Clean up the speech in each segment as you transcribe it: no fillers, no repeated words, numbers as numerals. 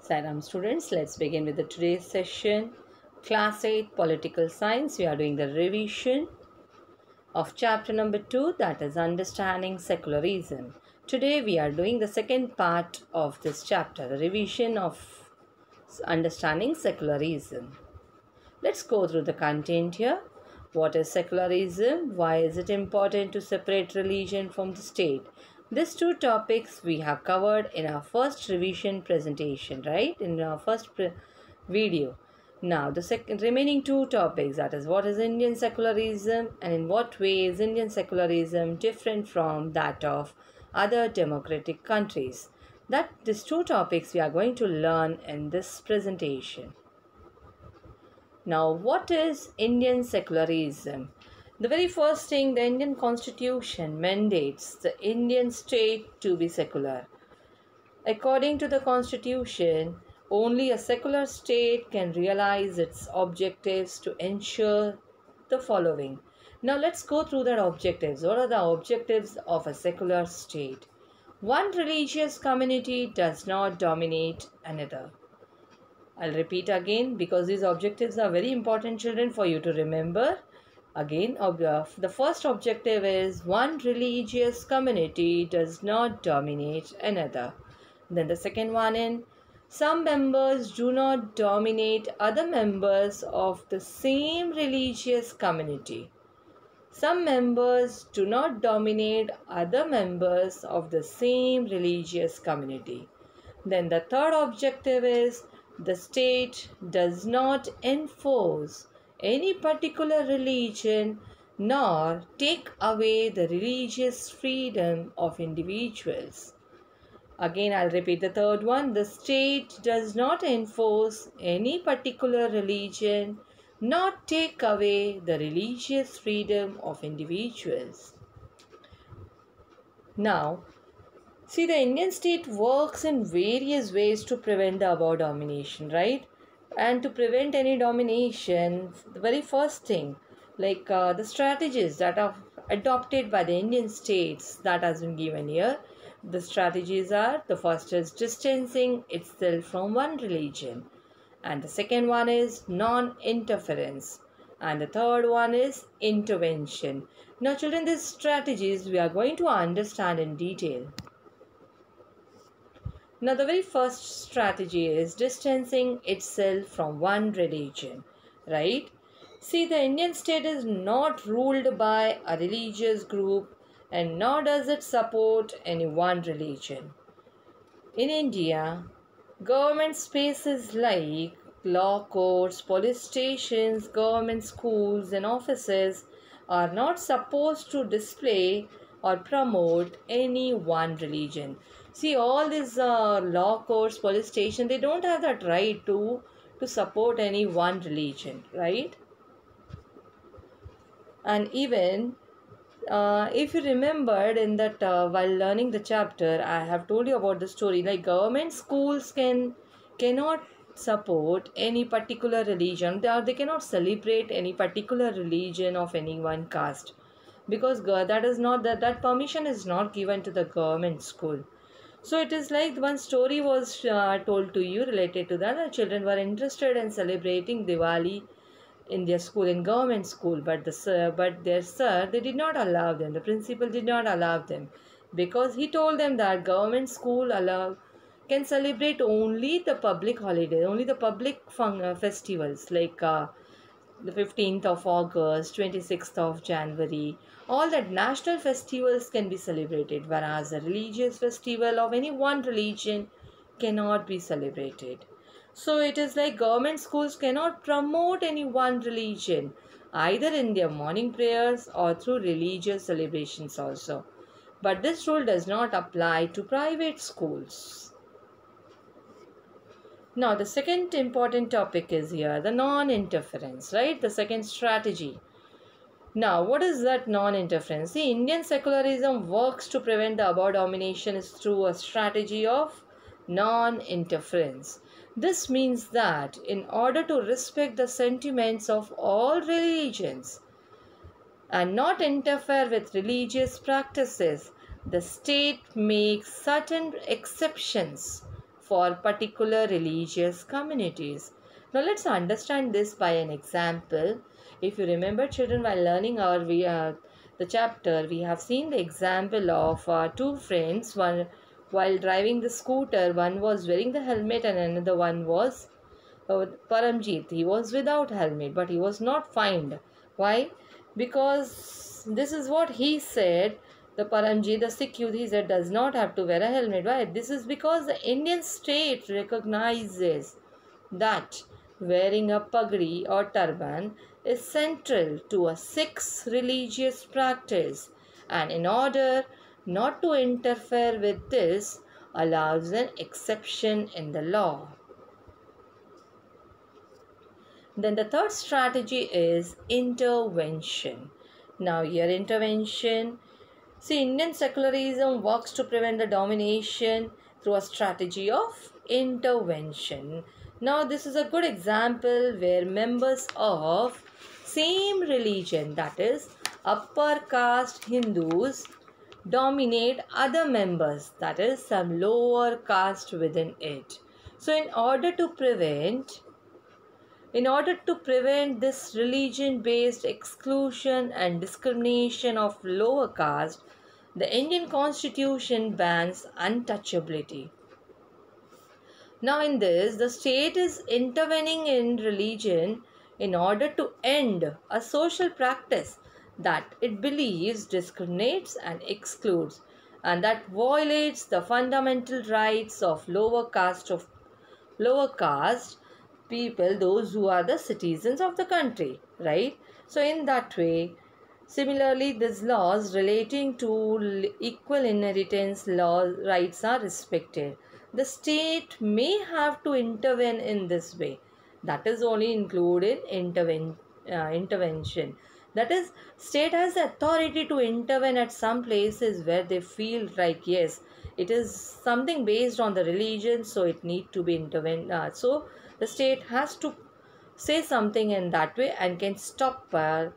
Salam students, let's begin with the today's session. Class 8 Political Science. We are doing the revision of chapter number 2, that is Understanding Secularism. Today we are doing the second part of this chapter, the revision of Understanding Secularism. Let's go through the content here. What is secularism? Why is it important to separate religion from the state? These two topics we have covered in our first revision presentation, right? In our first video. Now, the remaining two topics, that is, what is Indian secularism and in what way is Indian secularism different from that of other democratic countries. These two topics we are going to learn in this presentation. Now, what is Indian secularism? The very first thing, the Indian Constitution mandates the Indian state to be secular. According to the Constitution, only a secular state can realize its objectives to ensure the following. Now, let's go through the objectives. What are the objectives of a secular state? One religious community does not dominate another. I'll repeat again because these objectives are very important, children, for you to remember. Again, the first objective is one religious community does not dominate another. Then the second one is some members do not dominate other members of the same religious community. Some members do not dominate other members of the same religious community. Then the third objective is the state does not enforce any particular religion nor take away the religious freedom of individuals. Again, I'll repeat the third one. The state does not enforce any particular religion nor take away the religious freedom of individuals. Now, see, the Indian state works in various ways to prevent the above domination, right? And to prevent any domination, the very first thing, like the strategies that are adopted by the Indian states that has been given here. The strategies are, the first is distancing itself from one religion. And the second one is non-interference. And the third one is intervention. Now, children, these strategies we are going to understand in detail. Now, the very first strategy is distancing itself from one religion, right? See, the Indian state is not ruled by a religious group and nor does it support any one religion. In India, government spaces like law courts, police stations, government schools and offices are not supposed to display or promote any one religion. See, all these law courts, police stations, they don't have that right to support any one religion, right? And even if you remembered in that while learning the chapter, I have told you about the story, like government schools cannot support any particular religion. They cannot celebrate any particular religion of any one caste, because that permission is not given to the government school. So it is like one story was told to you related to that. The children were interested in celebrating Diwali in their school, in government school, but their sir, they did not allow them. The principal did not allow them because he told them that government school can celebrate only the public holiday, only the public festivals like the 15th of August, 26th of January. All that national festivals can be celebrated, whereas a religious festival of any one religion cannot be celebrated. So it is like government schools cannot promote any one religion, either in their morning prayers or through religious celebrations also. But this rule does not apply to private schools. Now, the second important topic is here, the non-interference, right? The second strategy. Now, what is that non-interference? The Indian secularism works to prevent the above domination is through a strategy of non-interference. This means that in order to respect the sentiments of all religions and not interfere with religious practices, the state makes certain exceptions for particular religious communities. Now let's understand this by an example. If you remember, children, while learning the chapter, we have seen the example of two friends. One, while driving the scooter, one was wearing the helmet and another one was Paramjit. He was without helmet, but he was not fined. Why? Because this is what he said. The Paramjit, the Sikh youth, he said, does not have to wear a helmet. Why? This is because the Indian state recognizes that wearing a pagdi or turban is central to a Sikh's religious practice, and in order not to interfere with this, allows an exception in the law. Then the third strategy is intervention. Now here intervention. See, Indian secularism works to prevent the domination through a strategy of intervention. Now this is a good example where members of same religion, that is upper caste Hindus, dominate other members, that is some lower caste within it. So in order to prevent this religion-based exclusion and discrimination of lower caste, the Indian Constitution bans untouchability. Now in this, the state is intervening in religion in order to end a social practice that it believes discriminates and excludes, and that violates the fundamental rights of lower caste people, those who are the citizens of the country, right? So in that way, similarly, these laws relating to equal inheritance rights are respected. The state may have to intervene in this way. That is only included intervention. That is, state has the authority to intervene at some places where they feel like, yes, it is something based on the religion, so it need to be intervened. So the state has to say something in that way and can stop the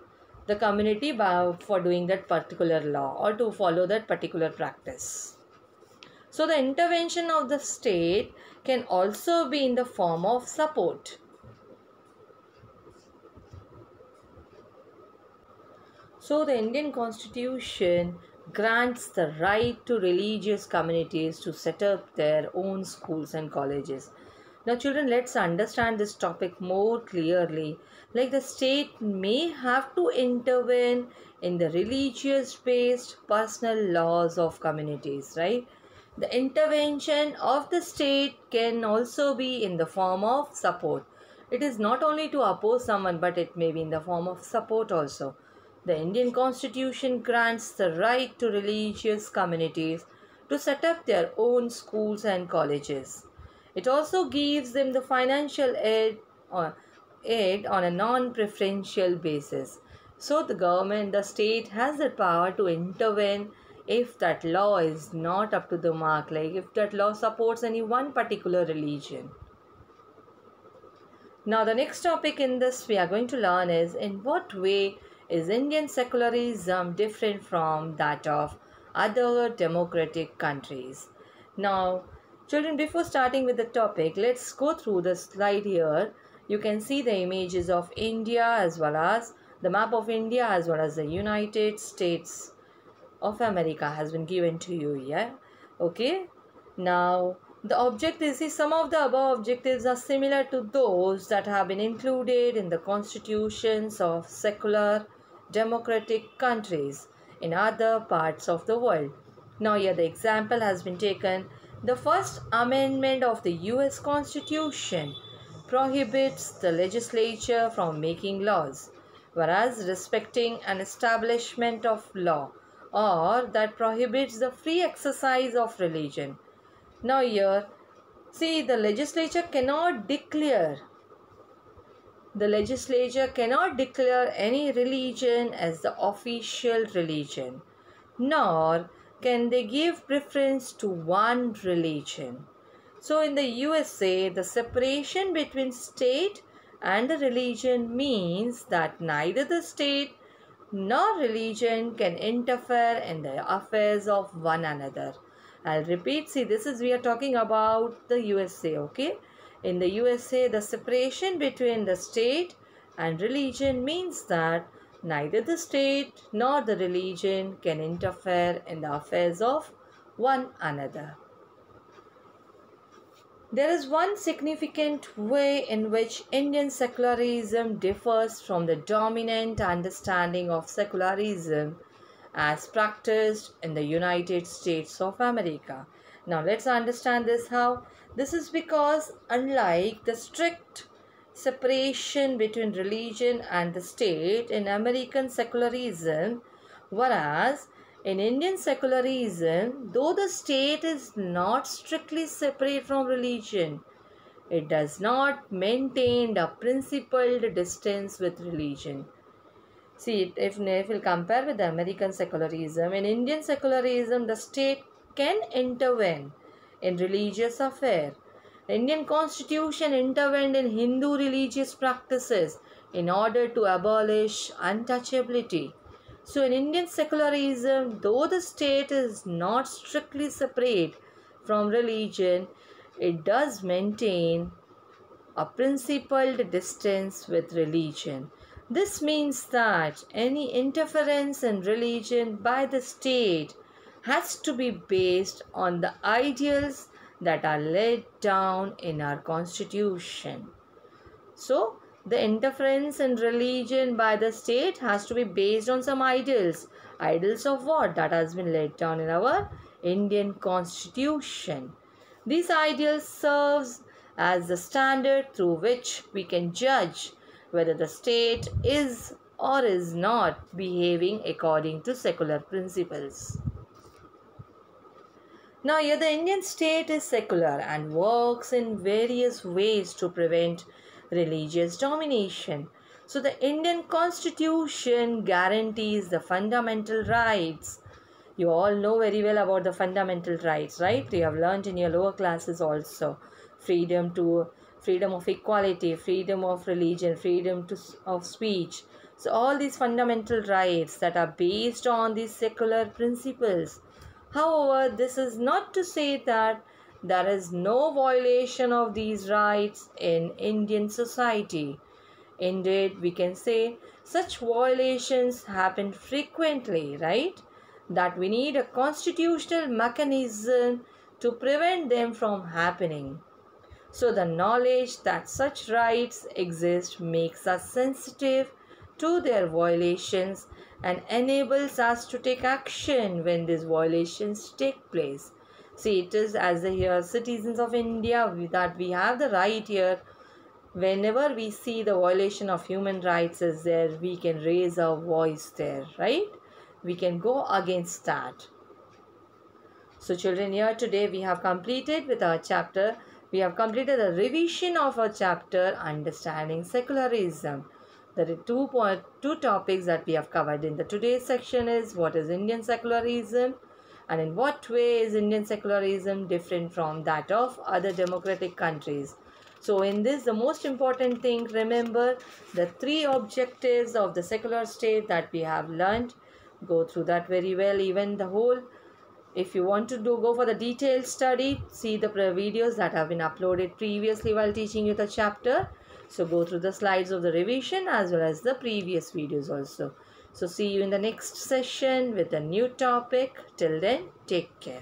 community for doing that particular law or to follow that particular practice. So the intervention of the state can also be in the form of support. So the Indian Constitution grants the right to religious communities to set up their own schools and colleges. Now children, let's understand this topic more clearly. Like, the state may have to intervene in the religious based personal laws of communities, right? The intervention of the state can also be in the form of support. It is not only to oppose someone, but it may be in the form of support also. The Indian Constitution grants the right to religious communities to set up their own schools and colleges. It also gives them the financial aid on a non-preferential basis. So the state has the power to intervene if that law is not up to the mark, like if that law supports any one particular religion. Now the next topic in this we are going to learn is, in what way is Indian secularism different from that of other democratic countries? Now children, before starting with the topic, let's go through the slide here. You can see the images of India as well as the map of India as well as the United States of America has been given to you, yeah? Okay. Now, the objectives, see, some of the above objectives are similar to those that have been included in the constitutions of secular democratic countries in other parts of the world. Now, here the example has been taken. The First Amendment of the US Constitution prohibits the legislature from making laws, whereas respecting an establishment of law, or that prohibits the free exercise of religion. Now here, see, the legislature cannot declare any religion as the official religion, nor can they give preference to one religion. So in the USA, the separation between state and the religion means that neither the state nor religion can interfere in the affairs of one another, I'll repeat. See, we are talking about the USA, okay? In the USA, the separation between the state and religion means that neither the state nor the religion can interfere in the affairs of one another. There is one significant way in which Indian secularism differs from the dominant understanding of secularism as practiced in the United States of America. Now let's understand this how. This is because unlike the strict separation between religion and the state in American secularism, whereas in Indian secularism, though the state is not strictly separate from religion, it does not maintain a principled distance with religion. See, if we'll compare with the American secularism, in Indian secularism, the state can intervene in religious affairs. The Indian constitution intervened in Hindu religious practices in order to abolish untouchability. So in Indian secularism, though the state is not strictly separate from religion, it does maintain a principled distance with religion. This means that any interference in religion by the state has to be based on the ideals that are laid down in our constitution. So, the interference in religion by the state has to be based on some ideals. Ideals of what? That has been laid down in our Indian constitution. These ideals serves as the standard through which we can judge whether the state is or is not behaving according to secular principles. Now here the Indian state is secular and works in various ways to prevent religious domination. So the Indian constitution guarantees the fundamental rights. You all know very well about the fundamental rights, right? You have learned in your lower classes also. Freedom of equality, freedom of religion, of speech. So all these fundamental rights that are based on these secular principles. However, this is not to say that there is no violation of these rights in Indian society. Indeed, we can say such violations happen frequently, right? That we need a constitutional mechanism to prevent them from happening. So the knowledge that such rights exist makes us sensitive to their violations and enables us to take action when these violations take place. See, it is as the citizens of India that we have the right here. Whenever we see the violation of human rights is there, we can raise our voice there, right? We can go against that. So children, here today we have completed with our chapter. We have completed a revision of our chapter, Understanding Secularism. There are two topics that we have covered in the today's section is what is Indian secularism and in what way is Indian secularism different from that of other democratic countries. So in this, the most important thing, remember the three objectives of the secular state that we have learned. Go through that very well, even the whole. If you want to go for the detailed study, see the videos that have been uploaded previously while teaching you the chapter. So go through the slides of the revision as well as the previous videos also. So see you in the next session with a new topic. Till then, take care.